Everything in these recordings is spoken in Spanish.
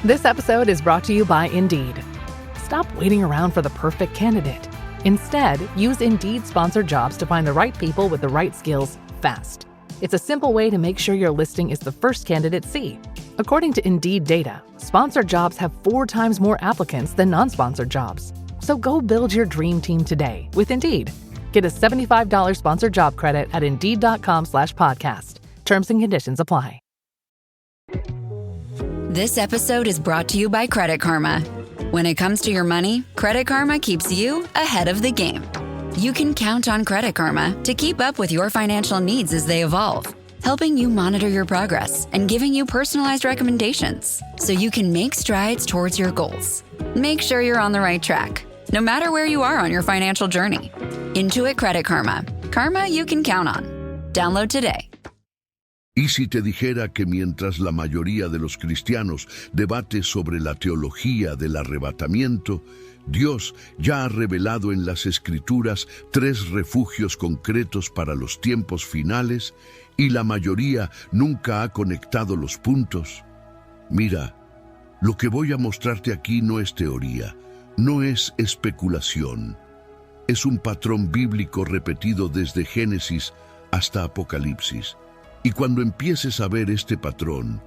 This episode is brought to you by Indeed. Stop waiting around for the perfect candidate. Instead, use Indeed sponsored jobs to find the right people with the right skills fast. It's a simple way to make sure your listing is the first candidates see. According to Indeed data, sponsored jobs have 4 times more applicants than non-sponsored jobs. So go build your dream team today with Indeed. Get a $75 sponsored job credit at Indeed.com/podcast. Terms and conditions apply. This episode is brought to you by Credit Karma. When it comes to your money, Credit Karma keeps you ahead of the game. You can count on Credit Karma to keep up with your financial needs as they evolve, helping you monitor your progress and giving you personalized recommendations so you can make strides towards your goals. Make sure you're on the right track, no matter where you are on your financial journey. Intuit Credit Karma. Karma you can count on. Download today. ¿Y si te dijera que mientras la mayoría de los cristianos debate sobre la teología del arrebatamiento, Dios ya ha revelado en las Escrituras 3 refugios concretos para los tiempos finales y la mayoría nunca ha conectado los puntos? Mira, lo que voy a mostrarte aquí no es teoría, no es especulación. Es un patrón bíblico repetido desde Génesis hasta Apocalipsis. Y cuando empieces a ver este patrón,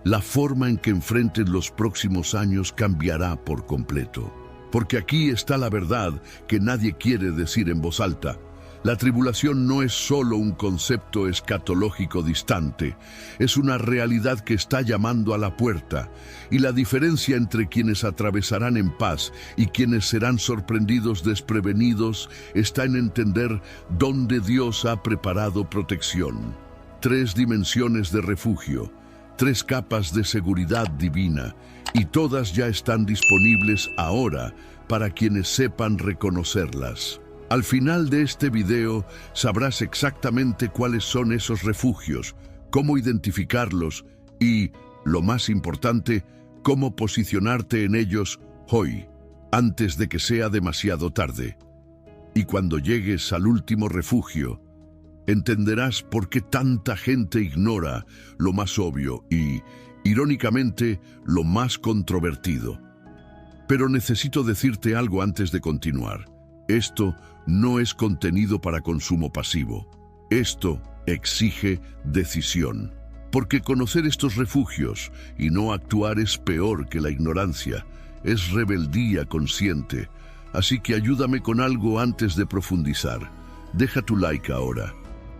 la forma en que enfrentes los próximos años cambiará por completo. Porque aquí está la verdad que nadie quiere decir en voz alta. La tribulación no es solo un concepto escatológico distante, es una realidad que está llamando a la puerta, y la diferencia entre quienes atravesarán en paz y quienes serán sorprendidos desprevenidos está en entender dónde Dios ha preparado protección. 3 dimensiones de refugio, 3 capas de seguridad divina, y todas ya están disponibles ahora para quienes sepan reconocerlas. Al final de este video sabrás exactamente cuáles son esos refugios, cómo identificarlos y, lo más importante, cómo posicionarte en ellos hoy, antes de que sea demasiado tarde. Y cuando llegues al último refugio, entenderás por qué tanta gente ignora lo más obvio y, irónicamente, lo más controvertido. Pero necesito decirte algo antes de continuar. Esto no es contenido para consumo pasivo. Esto exige decisión. Porque conocer estos refugios y no actuar es peor que la ignorancia. Es rebeldía consciente. Así que ayúdame con algo antes de profundizar. Deja tu like ahora.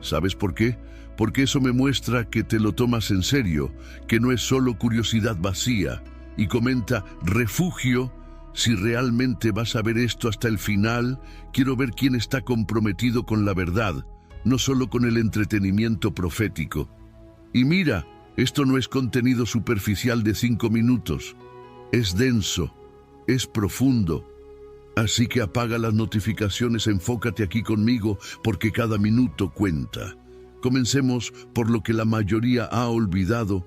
¿Sabes por qué? Porque eso me muestra que te lo tomas en serio, que no es solo curiosidad vacía. Y comenta refugio. Si realmente vas a ver esto hasta el final, quiero ver quién está comprometido con la verdad, no solo con el entretenimiento profético. Y mira, esto no es contenido superficial de 5 minutos. Es denso, es profundo. Así que apaga las notificaciones, enfócate aquí conmigo, porque cada minuto cuenta. Comencemos por lo que la mayoría ha olvidado.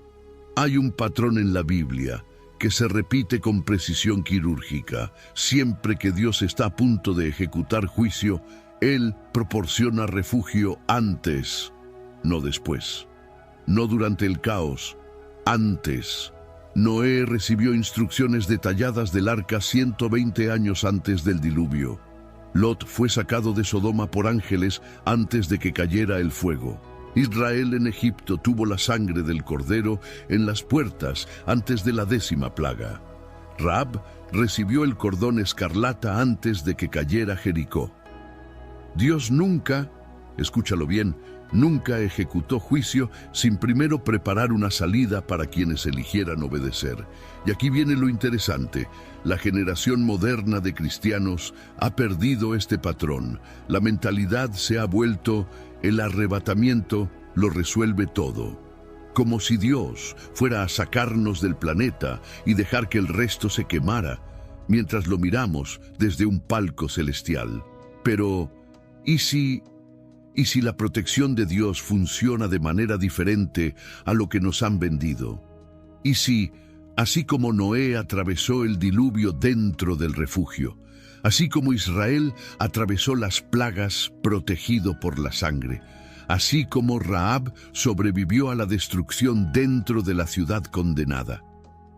Hay un patrón en la Biblia que se repite con precisión quirúrgica. Siempre que Dios está a punto de ejecutar juicio, Él proporciona refugio antes, no después. No durante el caos, antes. Noé recibió instrucciones detalladas del arca 120 años antes del diluvio. Lot fue sacado de Sodoma por ángeles antes de que cayera el fuego. Israel en Egipto tuvo la sangre del cordero en las puertas antes de la 10ª plaga. Rahab recibió el cordón escarlata antes de que cayera Jericó. Dios nunca, escúchalo bien, nunca ejecutó juicio sin primero preparar una salida para quienes eligieran obedecer. Y aquí viene lo interesante. La generación moderna de cristianos ha perdido este patrón. La mentalidad se ha vuelto el arrebatamiento lo resuelve todo. Como si Dios fuera a sacarnos del planeta y dejar que el resto se quemara, mientras lo miramos desde un palco celestial. Pero, ¿y si la protección de Dios funciona de manera diferente a lo que nos han vendido? ¿Y si, así como Noé atravesó el diluvio dentro del refugio, así como Israel atravesó las plagas protegido por la sangre, así como Rahab sobrevivió a la destrucción dentro de la ciudad condenada?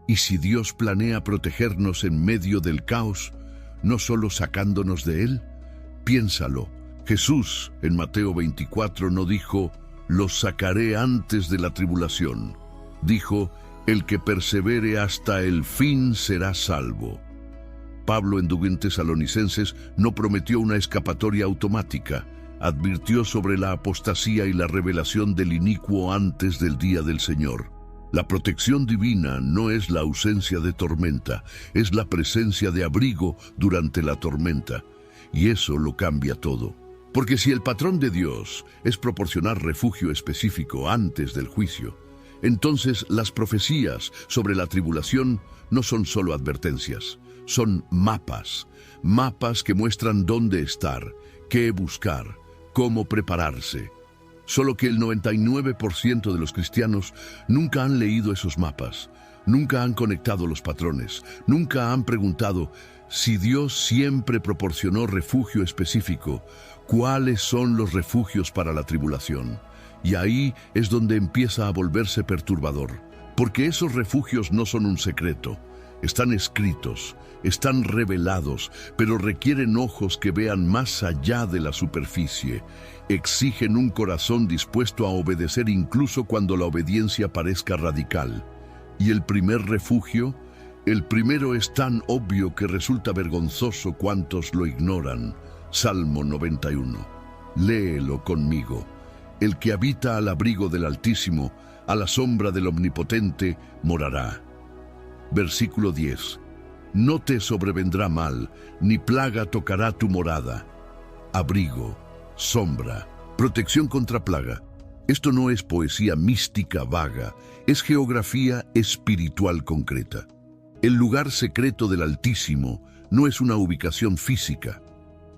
Y si Dios planea protegernos en medio del caos, no solo sacándonos de él, piénsalo. Jesús en Mateo 24 no dijo, los sacaré antes de la tribulación. Dijo, el que persevere hasta el fin será salvo. Pablo en 2 Tesalonicenses no prometió una escapatoria automática, advirtió sobre la apostasía y la revelación del inicuo antes del día del Señor. La protección divina no es la ausencia de tormenta, es la presencia de abrigo durante la tormenta. Y eso lo cambia todo. Porque si el patrón de Dios es proporcionar refugio específico antes del juicio, entonces las profecías sobre la tribulación no son solo advertencias, son mapas que muestran dónde estar, qué buscar, cómo prepararse. Solo que el 99% de los cristianos nunca han leído esos mapas, nunca han conectado los patrones, nunca han preguntado si Dios siempre proporcionó refugio específico, ¿cuáles son los refugios para la tribulación? Y ahí es donde empieza a volverse perturbador, porque esos refugios no son un secreto, están escritos, están revelados, pero requieren ojos que vean más allá de la superficie. Exigen un corazón dispuesto a obedecer incluso cuando la obediencia parezca radical. Y el primer refugio, el primero es tan obvio que resulta vergonzoso cuantos lo ignoran. Salmo 91. Léelo conmigo. El que habita al abrigo del Altísimo, a la sombra del Omnipotente, morará. Versículo 10. No te sobrevendrá mal, ni plaga tocará tu morada. Abrigo, sombra, protección contra plaga. Esto no es poesía mística vaga, es geografía espiritual concreta. El lugar secreto del Altísimo no es una ubicación física,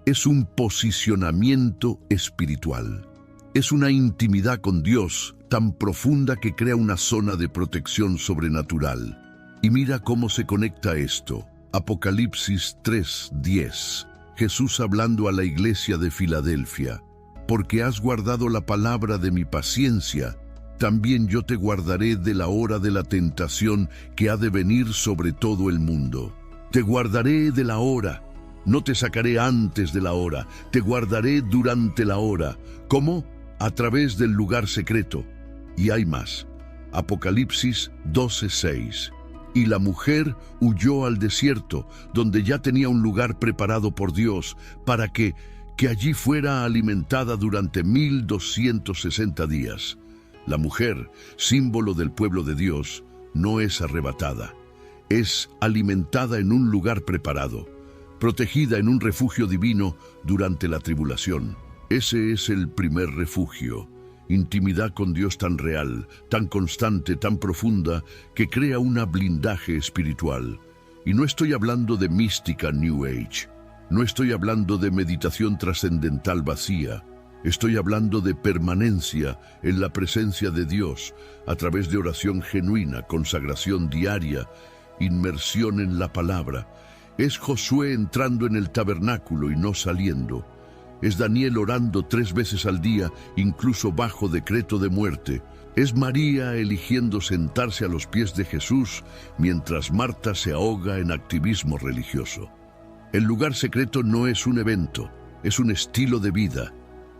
es un posicionamiento espiritual. Es una intimidad con Dios tan profunda que crea una zona de protección sobrenatural. Y mira cómo se conecta esto. Apocalipsis 3:10. Jesús hablando a la iglesia de Filadelfia. Porque has guardado la palabra de mi paciencia, también yo te guardaré de la hora de la tentación que ha de venir sobre todo el mundo. Te guardaré de la hora, no te sacaré antes de la hora, te guardaré durante la hora. ¿Cómo? A través del lugar secreto. Y hay más. Apocalipsis 12:6. Y la mujer huyó al desierto, donde ya tenía un lugar preparado por Dios, para que allí fuera alimentada durante 1260 días. La mujer, símbolo del pueblo de Dios, no es arrebatada. Es alimentada en un lugar preparado, protegida en un refugio divino durante la tribulación. Ese es el primer refugio. Intimidad con Dios tan real, tan constante, tan profunda, que crea un blindaje espiritual. Y no estoy hablando de mística New Age. No estoy hablando de meditación trascendental vacía. Estoy hablando de permanencia en la presencia de Dios a través de oración genuina, consagración diaria, inmersión en la palabra. Es Josué entrando en el tabernáculo y no saliendo. Es Daniel orando 3 veces al día, incluso bajo decreto de muerte. Es María eligiendo sentarse a los pies de Jesús mientras Marta se ahoga en activismo religioso. El lugar secreto no es un evento, es un estilo de vida.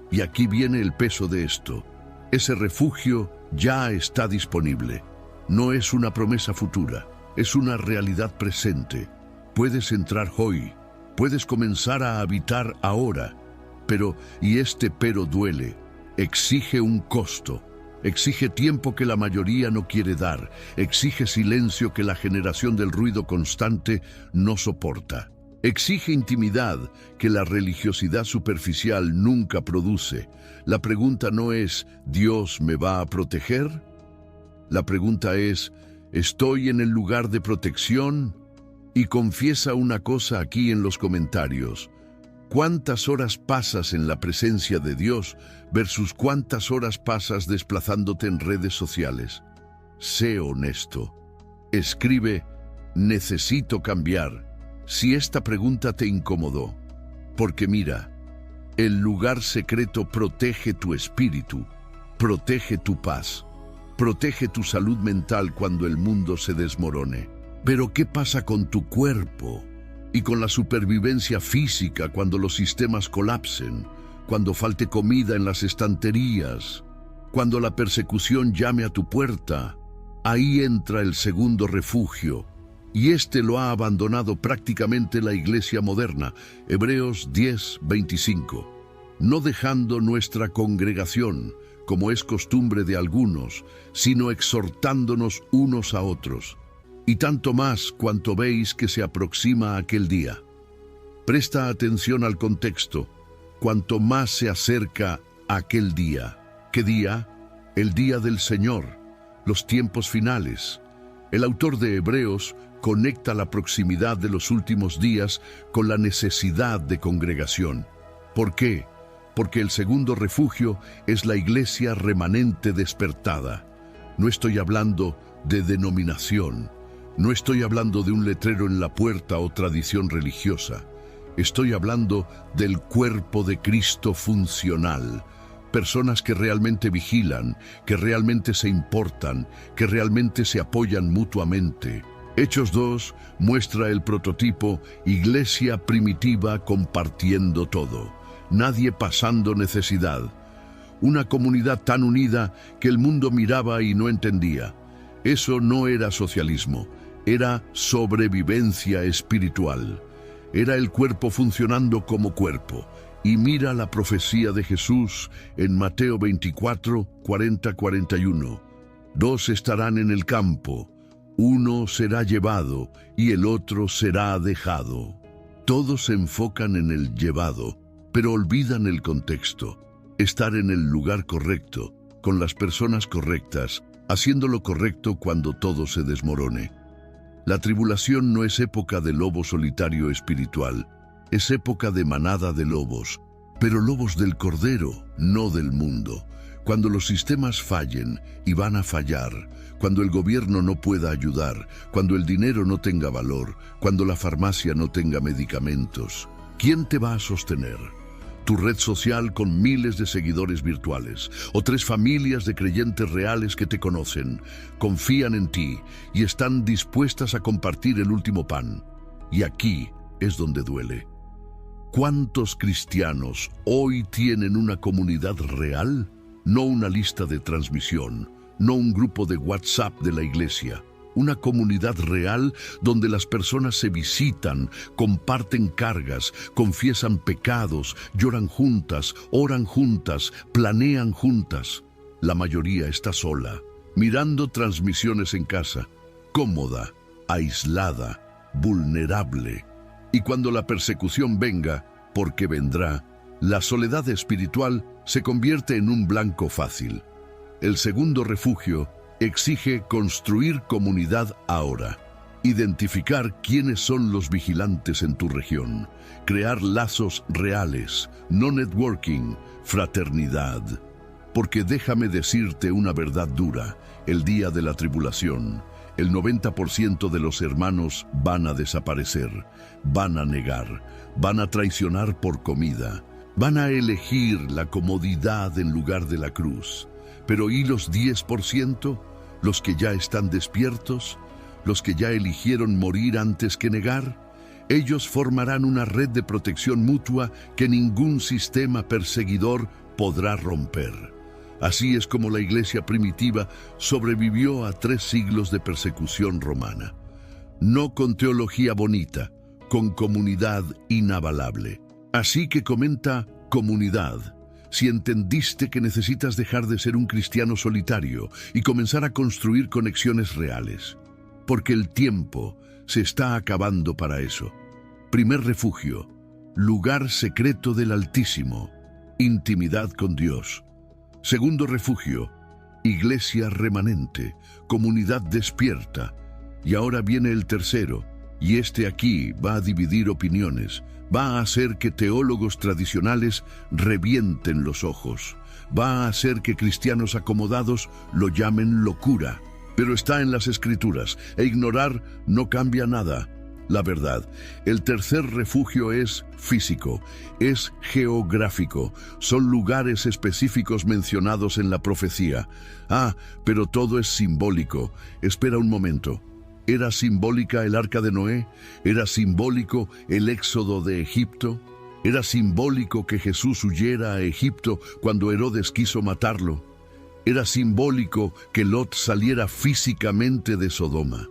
Y aquí viene el peso de esto. Ese refugio ya está disponible. No es una promesa futura, es una realidad presente. Puedes entrar hoy, puedes comenzar a habitar ahora. Pero duele, exige un costo, exige tiempo que la mayoría no quiere dar, exige silencio que la generación del ruido constante no soporta. Exige intimidad que la religiosidad superficial nunca produce. La pregunta no es, ¿Dios me va a proteger? La pregunta es, ¿estoy en el lugar de protección? Y confiesa una cosa aquí en los comentarios. ¿Cuántas horas pasas en la presencia de Dios versus cuántas horas pasas desplazándote en redes sociales? Sé honesto. Escribe, necesito cambiar, si esta pregunta te incomodó. Porque mira, el lugar secreto protege tu espíritu, protege tu paz, protege tu salud mental cuando el mundo se desmorone. Pero ¿qué pasa con tu cuerpo y con la supervivencia física cuando los sistemas colapsen, cuando falte comida en las estanterías, cuando la persecución llame a tu puerta? Ahí entra el segundo refugio, y este lo ha abandonado prácticamente la iglesia moderna. Hebreos 10:25. No dejando nuestra congregación, como es costumbre de algunos, sino exhortándonos unos a otros, y tanto más cuanto veis que se aproxima aquel día. Presta atención al contexto. Cuanto más se acerca aquel día. ¿Qué día? El día del Señor, los tiempos finales. El autor de Hebreos conecta la proximidad de los últimos días con la necesidad de congregación. ¿Por qué? Porque el segundo refugio es la iglesia remanente despertada. No estoy hablando de denominación, no estoy hablando de un letrero en la puerta o tradición religiosa. Estoy hablando del cuerpo de Cristo funcional. Personas que realmente vigilan, que realmente se importan, que realmente se apoyan mutuamente. Hechos 2 muestra el prototipo iglesia primitiva compartiendo todo, nadie pasando necesidad. Una comunidad tan unida que el mundo miraba y no entendía. Eso no era socialismo, era sobrevivencia espiritual. Era el cuerpo funcionando como cuerpo. Y mira la profecía de Jesús en Mateo 24, 40-41. 2 estarán en el campo, uno será llevado y el otro será dejado. Todos se enfocan en el llevado, pero olvidan el contexto. Estar en el lugar correcto, con las personas correctas, haciendo lo correcto cuando todo se desmorone. La tribulación no es época de lobo solitario espiritual, es época de manada de lobos, pero lobos del Cordero, no del mundo. Cuando los sistemas fallen, y van a fallar, cuando el gobierno no pueda ayudar, cuando el dinero no tenga valor, cuando la farmacia no tenga medicamentos, ¿quién te va a sostener? Tu red social con miles de seguidores virtuales, o 3 familias de creyentes reales que te conocen, confían en ti y están dispuestas a compartir el último pan. Y aquí es donde duele. ¿Cuántos cristianos hoy tienen una comunidad real? No una lista de transmisión, no un grupo de WhatsApp de la iglesia. Una comunidad real donde las personas se visitan, comparten cargas, confiesan pecados, lloran juntas, oran juntas, planean juntas. La mayoría está sola, mirando transmisiones en casa, cómoda, aislada, vulnerable. Y cuando la persecución venga, porque vendrá, la soledad espiritual se convierte en un blanco fácil. El segundo refugio exige construir comunidad ahora, identificar quiénes son los vigilantes en tu región, crear lazos reales, no networking, fraternidad. Porque déjame decirte una verdad dura, el día de la tribulación, el 90% de los hermanos van a desaparecer, van a negar, van a traicionar por comida, van a elegir la comodidad en lugar de la cruz. Pero ¿y los 10%? ¿Los que ya están despiertos? ¿Los que ya eligieron morir antes que negar? Ellos formarán una red de protección mutua que ningún sistema perseguidor podrá romper. Así es como la iglesia primitiva sobrevivió a 3 siglos de persecución romana. No con teología bonita, con comunidad inabalable. Así que comenta comunidad. Si entendiste que necesitas dejar de ser un cristiano solitario y comenzar a construir conexiones reales, porque el tiempo se está acabando para eso. Primer refugio, lugar secreto del Altísimo, intimidad con Dios. Segundo refugio, iglesia remanente, comunidad despierta. Y ahora viene el tercero, y este aquí va a dividir opiniones. Va a hacer que teólogos tradicionales revienten los ojos. Va a hacer que cristianos acomodados lo llamen locura. Pero está en las Escrituras, e ignorar no cambia nada. La verdad, el tercer refugio es físico, es geográfico. Son lugares específicos mencionados en la profecía. Pero todo es simbólico. Espera un momento. ¿Era simbólica el arca de Noé? ¿Era simbólico el éxodo de Egipto? ¿Era simbólico que Jesús huyera a Egipto cuando Herodes quiso matarlo? ¿Era simbólico que Lot saliera físicamente de Sodoma?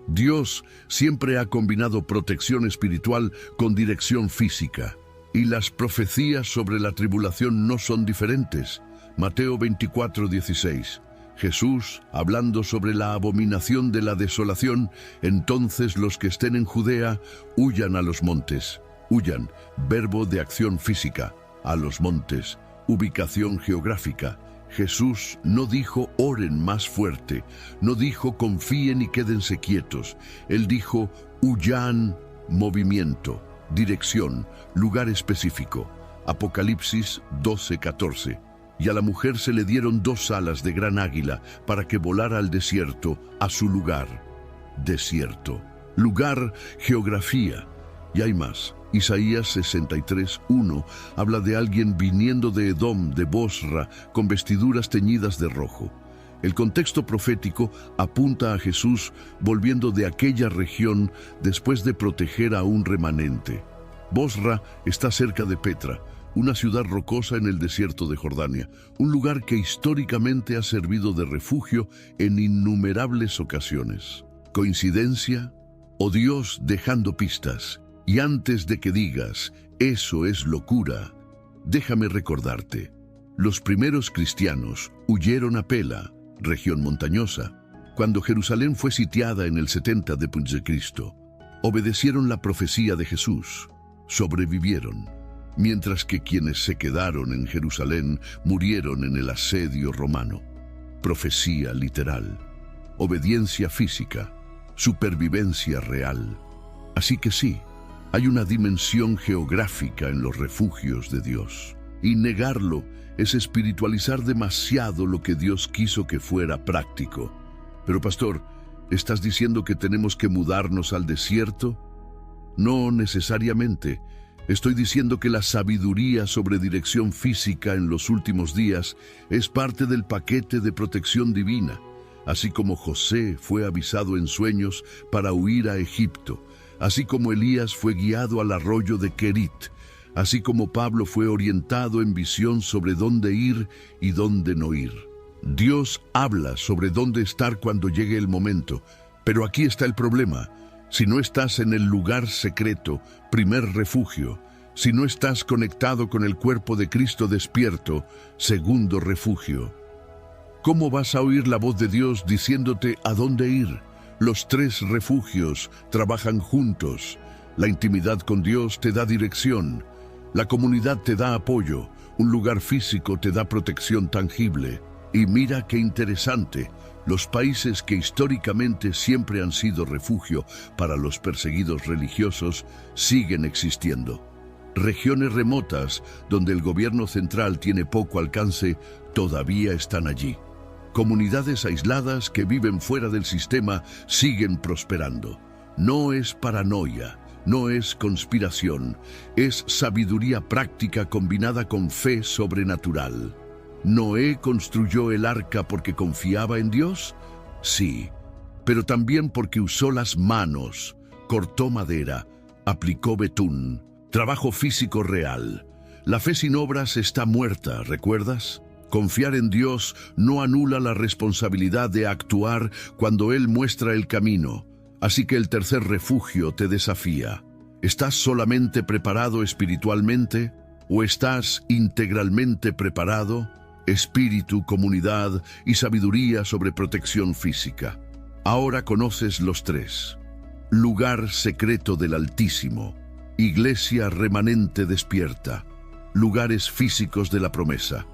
Dios siempre ha combinado protección espiritual con dirección física. Y las profecías sobre la tribulación no son diferentes. Mateo 24:16. Jesús, hablando sobre la abominación de la desolación, entonces los que estén en Judea, huyan a los montes. Huyan, verbo de acción física, a los montes, ubicación geográfica. Jesús no dijo oren más fuerte, no dijo confíen y quédense quietos. Él dijo huyan, movimiento, dirección, lugar específico. Apocalipsis 12:14. Y a la mujer se le dieron 2 alas de gran águila para que volara al desierto, a su lugar. Desierto, lugar, geografía. Y hay más. Isaías 63:1 habla de alguien viniendo de Edom, de Bosra, con vestiduras teñidas de rojo. El contexto profético apunta a Jesús volviendo de aquella región después de proteger a un remanente. Bosra está cerca de Petra, una ciudad rocosa en el desierto de Jordania, un lugar que históricamente ha servido de refugio en innumerables ocasiones. ¿Coincidencia? ¿O Dios dejando pistas? Y antes de que digas, eso es locura, déjame recordarte. Los primeros cristianos huyeron a Pela, región montañosa, cuando Jerusalén fue sitiada en el 70 después de Cristo. Obedecieron la profecía de Jesús, sobrevivieron, mientras que quienes se quedaron en Jerusalén murieron en el asedio romano. Profecía literal, obediencia física, supervivencia real. Así que sí, hay una dimensión geográfica en los refugios de Dios, y negarlo es espiritualizar demasiado lo que Dios quiso que fuera práctico. Pero pastor, ¿estás diciendo que tenemos que mudarnos al desierto? No necesariamente. Estoy diciendo que la sabiduría sobre dirección física en los últimos días es parte del paquete de protección divina, así como José fue avisado en sueños para huir a Egipto, así como Elías fue guiado al arroyo de Kerit, así como Pablo fue orientado en visión sobre dónde ir y dónde no ir. Dios habla sobre dónde estar cuando llegue el momento, pero aquí está el problema. Si no estás en el lugar secreto, primer refugio, si no estás conectado con el cuerpo de Cristo despierto, segundo refugio, ¿cómo vas a oír la voz de Dios diciéndote a dónde ir? Los 3 refugios trabajan juntos. La intimidad con Dios te da dirección. La comunidad te da apoyo. Un lugar físico te da protección tangible. Y mira qué interesante, los países que históricamente siempre han sido refugio para los perseguidos religiosos siguen existiendo. Regiones remotas donde el gobierno central tiene poco alcance todavía están allí. Comunidades aisladas que viven fuera del sistema siguen prosperando. No es paranoia, no es conspiración, es sabiduría práctica combinada con fe sobrenatural. ¿Noé construyó el arca porque confiaba en Dios? Sí, pero también porque usó las manos, cortó madera, aplicó betún, trabajo físico real. La fe sin obras está muerta, ¿recuerdas? Confiar en Dios no anula la responsabilidad de actuar cuando Él muestra el camino. Así que el tercer refugio te desafía. ¿Estás solamente preparado espiritualmente o estás integralmente preparado? Espíritu, comunidad y sabiduría sobre protección física. Ahora conoces los 3. Lugar secreto del Altísimo. Iglesia remanente despierta. Lugares físicos de la promesa.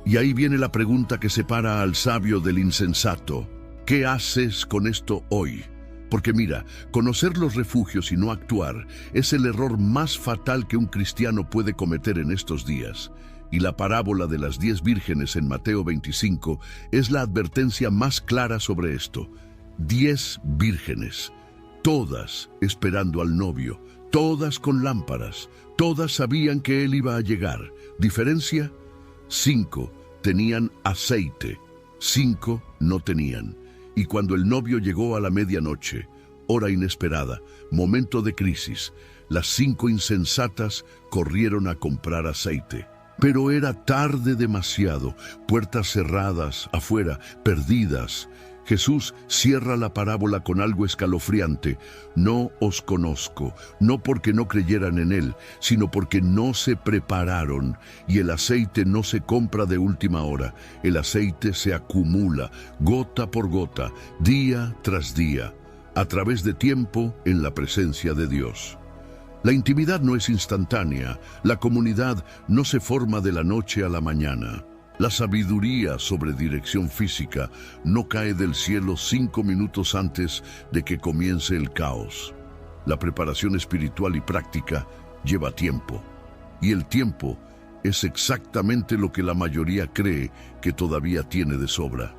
Y ahí viene la pregunta que separa al sabio del insensato. ¿Qué haces con esto hoy? Porque mira, conocer los refugios y no actuar es el error más fatal que un cristiano puede cometer en estos días. Y la parábola de las 10 vírgenes en Mateo 25 es la advertencia más clara sobre esto. 10 vírgenes, todas esperando al novio, todas con lámparas, todas sabían que él iba a llegar. ¿Diferencia? 5 tenían aceite, 5 no tenían. Y cuando el novio llegó a la medianoche, hora inesperada, momento de crisis. Las 5 insensatas corrieron a comprar aceite. Pero era tarde demasiado, puertas cerradas, afuera, perdidas. Jesús cierra la parábola con algo escalofriante. No os conozco, no porque no creyeran en Él, sino porque no se prepararon. Y el aceite no se compra de última hora. El aceite se acumula, gota por gota, día tras día, a través de tiempo en la presencia de Dios. La intimidad no es instantánea, la comunidad no se forma de la noche a la mañana. La sabiduría sobre dirección física no cae del cielo 5 minutos antes de que comience el caos. La preparación espiritual y práctica lleva tiempo, y el tiempo es exactamente lo que la mayoría cree que todavía tiene de sobra.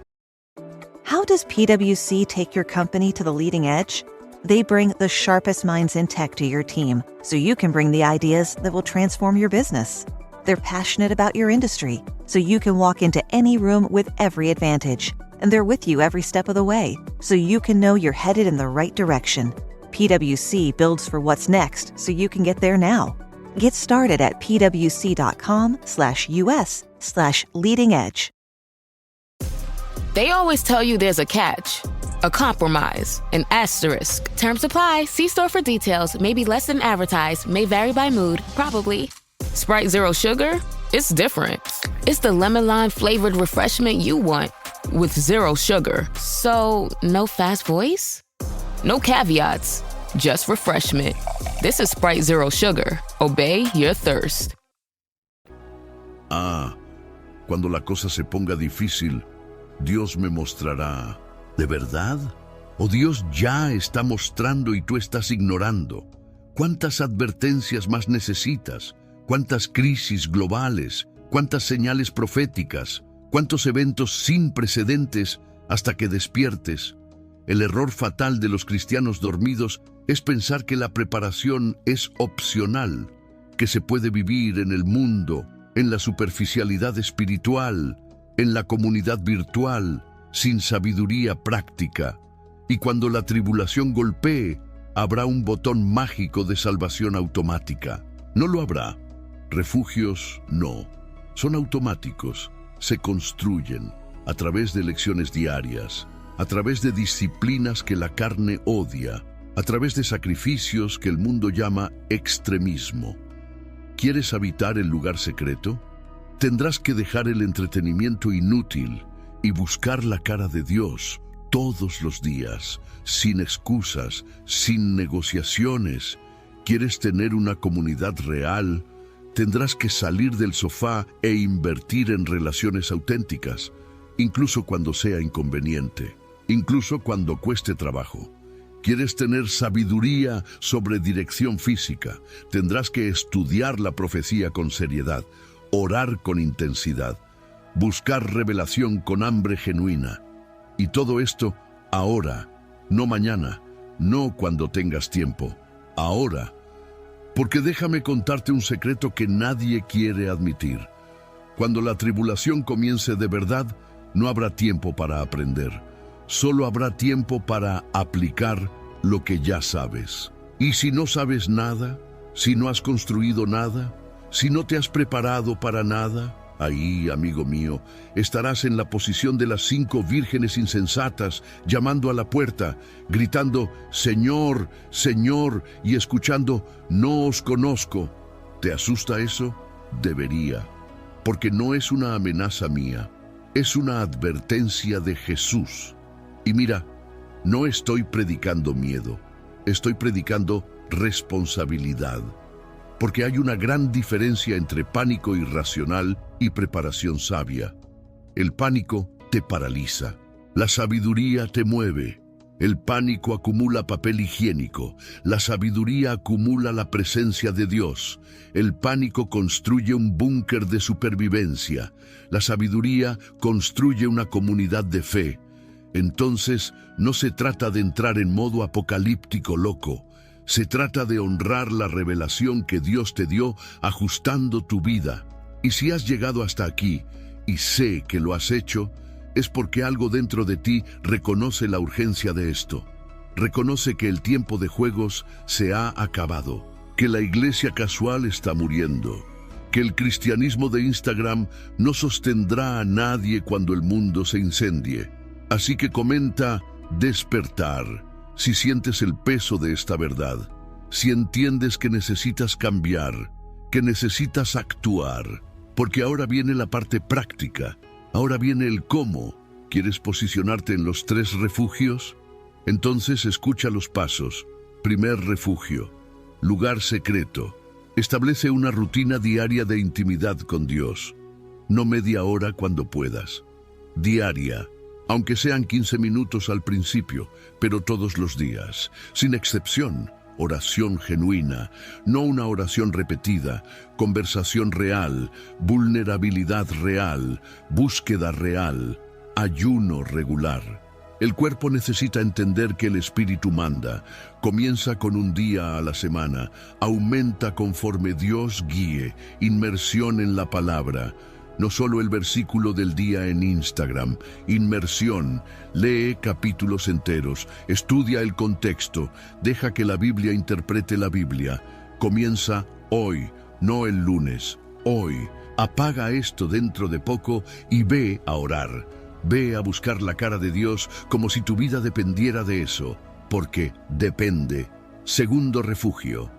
How does PwC take your company to the leading edge? They bring the sharpest minds in tech to your team, so you can bring the ideas that will transform your business. They're passionate about your industry, so you can walk into any room with every advantage. And they're with you every step of the way, so you can know you're headed in the right direction. PwC builds for what's next, so you can get there now. Get started at pwc.com/us/leading edge. They always tell you there's a catch, a compromise, an asterisk. Terms apply. See store for details. Maybe less than advertised. May vary by mood. Probably. Sprite Zero Sugar? It's different. It's the lemon lime flavored refreshment you want with zero sugar. So, no fast voice? No caveats. Just refreshment. This is Sprite Zero Sugar. Obey your thirst. Cuando la cosa se ponga difícil, Dios me mostrará. ¿De verdad? ¿O Dios ya está mostrando y tú estás ignorando? ¿Cuántas advertencias más necesitas? ¿Cuántas crisis globales? ¿Cuántas señales proféticas? ¿Cuántos eventos sin precedentes hasta que despiertes? El error fatal de los cristianos dormidos es pensar que la preparación es opcional, que se puede vivir en el mundo, en la superficialidad espiritual, en la comunidad virtual, sin sabiduría práctica. Y cuando la tribulación golpee, habrá un botón mágico de salvación automática. No lo habrá. Refugios, no. Son automáticos. Se construyen a través de lecciones diarias, a través de disciplinas que la carne odia, a través de sacrificios que el mundo llama extremismo. ¿Quieres habitar el lugar secreto? Tendrás que dejar el entretenimiento inútil y buscar la cara de Dios todos los días, sin excusas, sin negociaciones. ¿Quieres tener una comunidad real? Tendrás que salir del sofá e invertir en relaciones auténticas, incluso cuando sea inconveniente, incluso cuando cueste trabajo. ¿Quieres tener sabiduría sobre dirección física? Tendrás que estudiar la profecía con seriedad, orar con intensidad, buscar revelación con hambre genuina. Y todo esto ahora, no mañana, no cuando tengas tiempo, ahora. Porque déjame contarte un secreto que nadie quiere admitir. Cuando la tribulación comience de verdad, no habrá tiempo para aprender. Solo habrá tiempo para aplicar lo que ya sabes. Y si no sabes nada, si no has construido nada, si no te has preparado para nada, ahí, amigo mío, estarás en la posición de las 5 vírgenes insensatas, llamando a la puerta, gritando, Señor, Señor, y escuchando, no os conozco. ¿Te asusta eso? Debería, porque no es una amenaza mía, es una advertencia de Jesús. Y mira, no estoy predicando miedo, estoy predicando responsabilidad. Porque hay una gran diferencia entre pánico irracional y preparación sabia. El pánico te paraliza, la sabiduría te mueve. El pánico acumula papel higiénico, la sabiduría acumula la presencia de Dios. El pánico construye un búnker de supervivencia, la sabiduría construye una comunidad de fe. Entonces, no se trata de entrar en modo apocalíptico loco. Se trata de honrar la revelación que Dios te dio ajustando tu vida. Y si has llegado hasta aquí, y sé que lo has hecho, es porque algo dentro de ti reconoce la urgencia de esto. Reconoce que el tiempo de juegos se ha acabado, que la iglesia casual está muriendo, que el cristianismo de Instagram no sostendrá a nadie cuando el mundo se incendie. Así que comenta despertar si sientes el peso de esta verdad, si entiendes que necesitas cambiar, que necesitas actuar, porque ahora viene la parte práctica, ahora viene el cómo. ¿Quieres posicionarte en los 3 refugios? Entonces escucha los pasos. Primer refugio, lugar secreto. Establece una rutina diaria de intimidad con Dios. No media hora cuando puedas. Diaria, aunque sean 15 minutos al principio, pero todos los días, sin excepción. Oración genuina, no una oración repetida, conversación real, vulnerabilidad real, búsqueda real, ayuno regular. El cuerpo necesita entender que el espíritu manda. Comienza con un día a la semana, aumenta conforme Dios guíe, inmersión en la palabra. No solo el versículo del día en Instagram, inmersión, lee capítulos enteros, estudia el contexto, deja que la Biblia interprete la Biblia. Comienza hoy, no el lunes, hoy. Apaga esto dentro de poco y ve a orar. Ve a buscar la cara de Dios como si tu vida dependiera de eso, porque depende. Segundo refugio,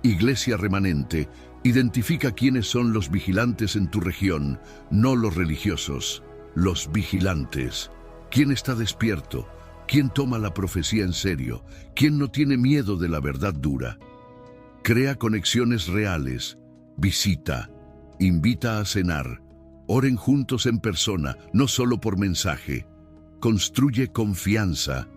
iglesia remanente. Identifica quiénes son los vigilantes en tu región, no los religiosos, los vigilantes. ¿Quién está despierto? ¿Quién toma la profecía en serio? ¿Quién no tiene miedo de la verdad dura? Crea conexiones reales, visita, invita a cenar, oren juntos en persona, no solo por mensaje. Construye confianza,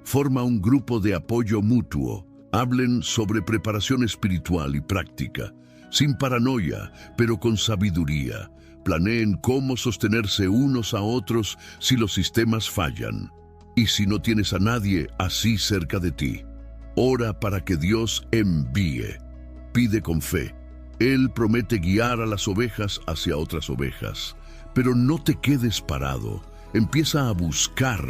forma un grupo de apoyo mutuo, hablen sobre preparación espiritual y práctica. Sin paranoia, pero con sabiduría. Planeen cómo sostenerse unos a otros si los sistemas fallan. Y si no tienes a nadie así cerca de ti, ora para que Dios envíe. Pide con fe. Él promete guiar a las ovejas hacia otras ovejas. Pero no te quedes parado. Empieza a buscar.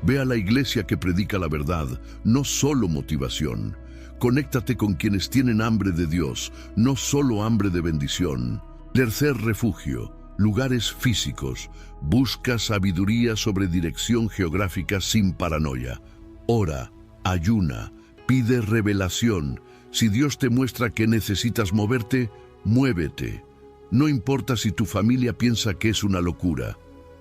Ve a la iglesia que predica la verdad, no solo motivación. Conéctate con quienes tienen hambre de Dios, no solo hambre de bendición. Tercer refugio, lugares físicos. Busca sabiduría sobre dirección geográfica sin paranoia. Ora, ayuna, pide revelación. Si Dios te muestra que necesitas moverte, muévete. No importa si tu familia piensa que es una locura.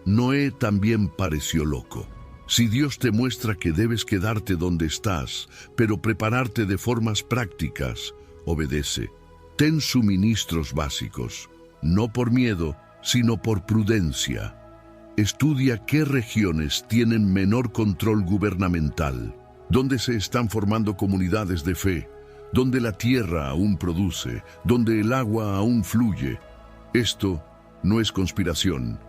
Noé también pareció loco. Si Dios te muestra que debes quedarte donde estás, pero prepararte de formas prácticas, obedece. Ten suministros básicos, no por miedo, sino por prudencia. Estudia qué regiones tienen menor control gubernamental, dónde se están formando comunidades de fe, dónde la tierra aún produce, dónde el agua aún fluye. Esto no es conspiración.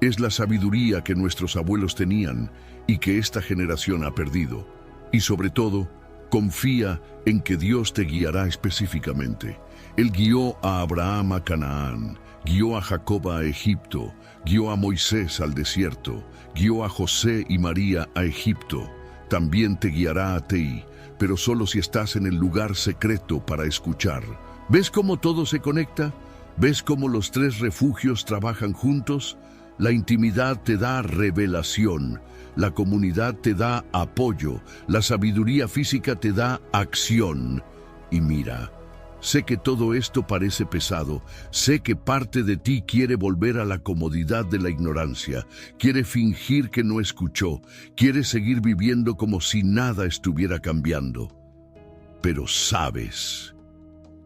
Es la sabiduría que nuestros abuelos tenían y que esta generación ha perdido. Y sobre todo, confía en que Dios te guiará específicamente. Él guió a Abraham a Canaán, guió a Jacob a Egipto, guió a Moisés al desierto, guió a José y María a Egipto. También te guiará a ti, pero solo si estás en el lugar secreto para escuchar. ¿Ves cómo todo se conecta? ¿Ves cómo los 3 refugios trabajan juntos? La intimidad te da revelación, la comunidad te da apoyo, la sabiduría física te da acción. Y mira, sé que todo esto parece pesado, sé que parte de ti quiere volver a la comodidad de la ignorancia, quiere fingir que no escuchó, quiere seguir viviendo como si nada estuviera cambiando. Pero sabes,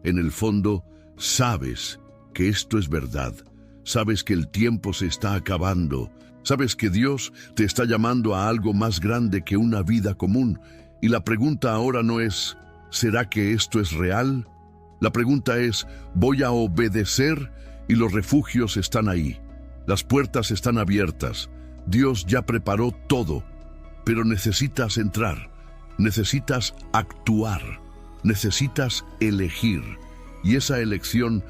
en el fondo, sabes que esto es verdad. Sabes que el tiempo se está acabando. Sabes que Dios te está llamando a algo más grande que una vida común. Y la pregunta ahora no es, ¿será que esto es real? La pregunta es, ¿voy a obedecer? Y los refugios están ahí. Las puertas están abiertas. Dios ya preparó todo. Pero necesitas entrar. Necesitas actuar. Necesitas elegir. Y esa elección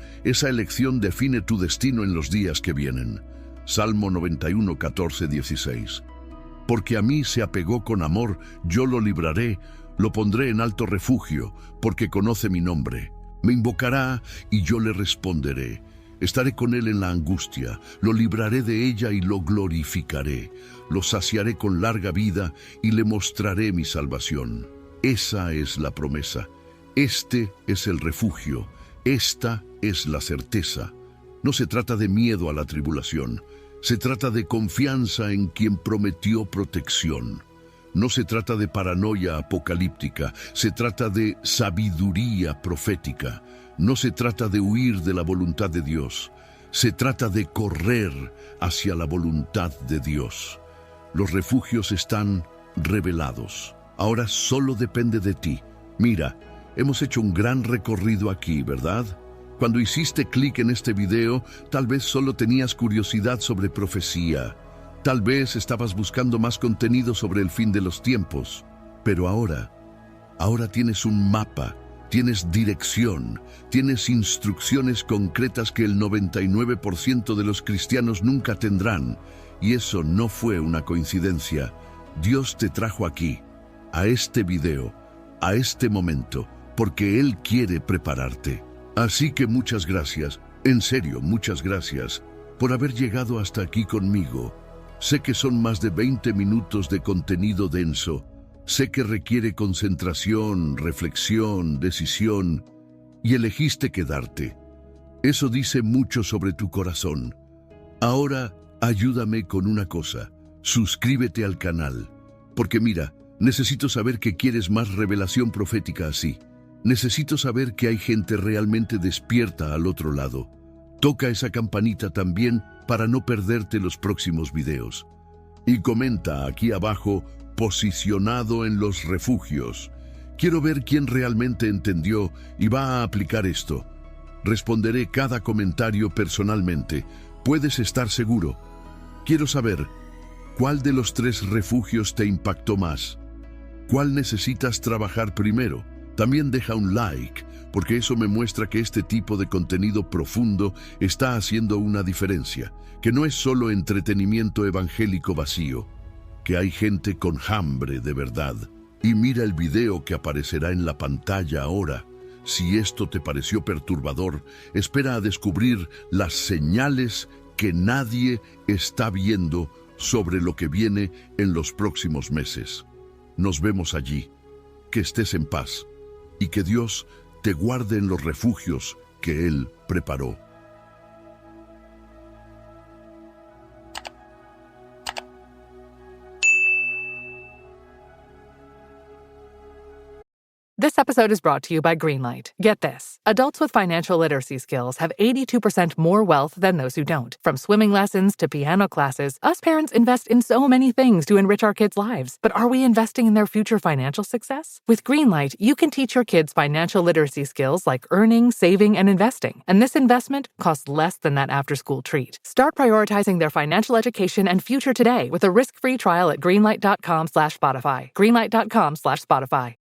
define tu destino en los días que vienen. Salmo 91, 14, 16. Porque a mí se apegó con amor, yo lo libraré, lo pondré en alto refugio, porque conoce mi nombre. Me invocará y yo le responderé. Estaré con él en la angustia, lo libraré de ella y lo glorificaré. Lo saciaré con larga vida y le mostraré mi salvación. Esa es la promesa. Este es el refugio. Esta es la certeza. No se trata de miedo a la tribulación. Se trata de confianza en quien prometió protección. No se trata de paranoia apocalíptica. Se trata de sabiduría profética. No se trata de huir de la voluntad de Dios. Se trata de correr hacia la voluntad de Dios. Los refugios están revelados. Ahora solo depende de ti. Mira, hemos hecho un gran recorrido aquí, ¿verdad? Cuando hiciste clic en este video, tal vez solo tenías curiosidad sobre profecía. Tal vez estabas buscando más contenido sobre el fin de los tiempos. Pero ahora tienes un mapa, tienes dirección, tienes instrucciones concretas que el 99% de los cristianos nunca tendrán. Y eso no fue una coincidencia. Dios te trajo aquí, a este video, a este momento, porque Él quiere prepararte. Así que muchas gracias, en serio, muchas gracias, por haber llegado hasta aquí conmigo. Sé que son más de 20 minutos de contenido denso. Sé que requiere concentración, reflexión, decisión, y elegiste quedarte. Eso dice mucho sobre tu corazón. Ahora, ayúdame con una cosa. Suscríbete al canal. Porque mira, necesito saber que quieres más revelación profética así. Necesito saber que hay gente realmente despierta al otro lado. Toca esa campanita también para no perderte los próximos videos. Y comenta aquí abajo, posicionado en los refugios. Quiero ver quién realmente entendió y va a aplicar esto. Responderé cada comentario personalmente. Puedes estar seguro. Quiero saber, ¿cuál de los 3 refugios te impactó más? ¿Cuál necesitas trabajar primero? También deja un like, porque eso me muestra que este tipo de contenido profundo está haciendo una diferencia, que no es solo entretenimiento evangélico vacío, que hay gente con hambre de verdad. Y mira el video que aparecerá en la pantalla ahora. Si esto te pareció perturbador, espera a descubrir las señales que nadie está viendo sobre lo que viene en los próximos meses. Nos vemos allí. Que estés en paz. Y que Dios te guarde en los refugios que Él preparó. This episode is brought to you by Greenlight. Get this. Adults with financial literacy skills have 82% more wealth than those who don't. From swimming lessons to piano classes, us parents invest in so many things to enrich our kids' lives. But are we investing in their future financial success? With Greenlight, you can teach your kids financial literacy skills like earning, saving, and investing. And this investment costs less than that after-school treat. Start prioritizing their financial education and future today with a risk-free trial at greenlight.com/Spotify. Greenlight.com/Spotify.